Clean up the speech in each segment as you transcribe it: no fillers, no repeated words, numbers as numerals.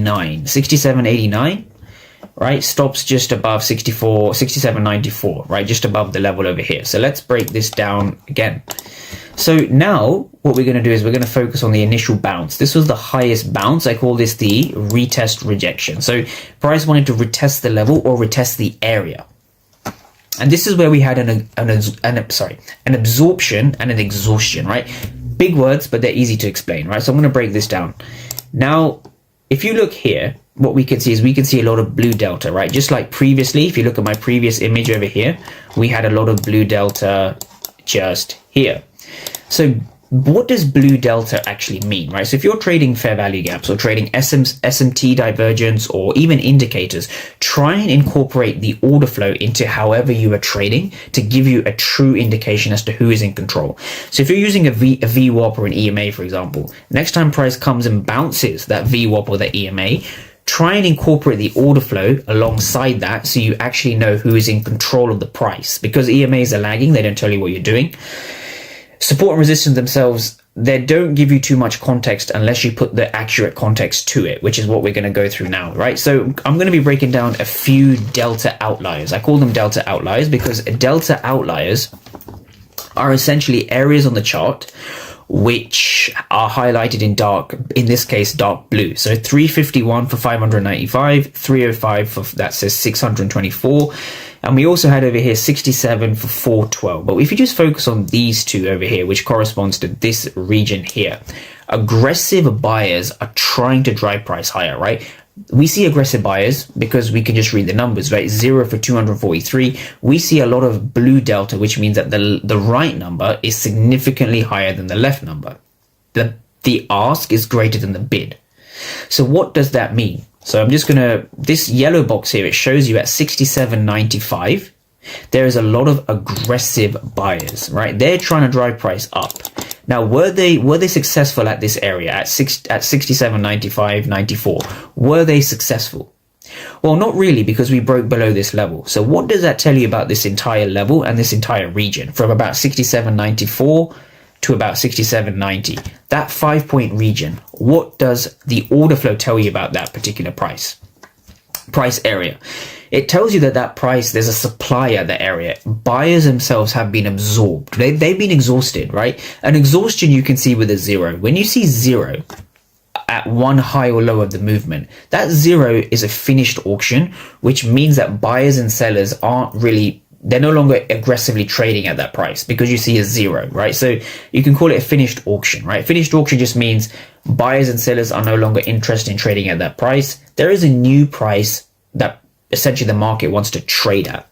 67.89, right? Stops just above 67.94, right? Just above the level over here. So let's break this down again. So now what we're going to do is we're going to focus on the initial bounce. This was the highest bounce. I call this the retest rejection. So price wanted to retest the level or retest the area. And this is where we had an absorption and an exhaustion, right? Big words, but they're easy to explain, right? So I'm going to break this down. Now, if you look here, what we can see is we can see a lot of blue delta, right? Just like previously, if you look at my previous image over here, we had a lot of blue delta just here. So what does blue delta actually mean, right? So if you're trading fair value gaps or trading SMT divergence or even indicators, try and incorporate the order flow into however you are trading to give you a true indication as to who is in control. So if you're using a VWAP or an EMA, for example, next time price comes and bounces that VWAP or that EMA, try and incorporate the order flow alongside that so you actually know who is in control of the price, because EMAs are lagging. They don't tell you what you're doing. Support and resistance themselves, they don't give you too much context unless you put the accurate context to it, which is what we're going to go through now, right? So I'm going to be breaking down a few delta outliers. I call them delta outliers because delta outliers are essentially areas on the chart which are highlighted in dark, in this case dark blue. So 351 for 595, 305 for that says 624, and we also had over here 67 for 412. But if you just focus on these two over here, which corresponds to this region here, aggressive buyers are trying to drive price higher, right? We see aggressive buyers because we can just read the numbers, right? 0 for 243. We see a lot of blue delta, which means that the right number is significantly higher than the left number. The ask is greater than the bid. So what does that mean? So I'm just gonna, this yellow box here, it shows you at 67.95. There is a lot of aggressive buyers, right? They're trying to drive price up. Now, were they successful at this area at 67.95, 94? Were they successful? Well, not really, because we broke below this level. So what does that tell you about this entire level and this entire region from about 67.94 to about 67.90? That 5-point region, what does the order flow tell you about that particular price area? It tells you that price, there's a supply at the area. Buyers themselves have been absorbed. They've been exhausted, right? An exhaustion you can see with a 0. When you see 0 at one high or low of the movement, that 0 is a finished auction, which means that buyers and sellers they're no longer aggressively trading at that price because you see a 0, right? So you can call it a finished auction, right? Finished auction just means buyers and sellers are no longer interested in trading at that price. There is a new price that essentially the market wants to trade at.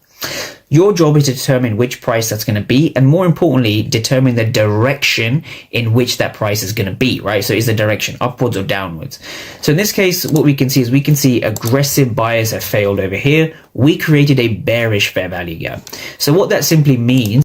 Your job is to determine which price that's going to be, and more importantly, determine the direction in which that price is going to be, right? So is the direction upwards or downwards? So in this case, what we can see is we can see aggressive buyers have failed over here. We created a bearish fair value gap. So what that simply means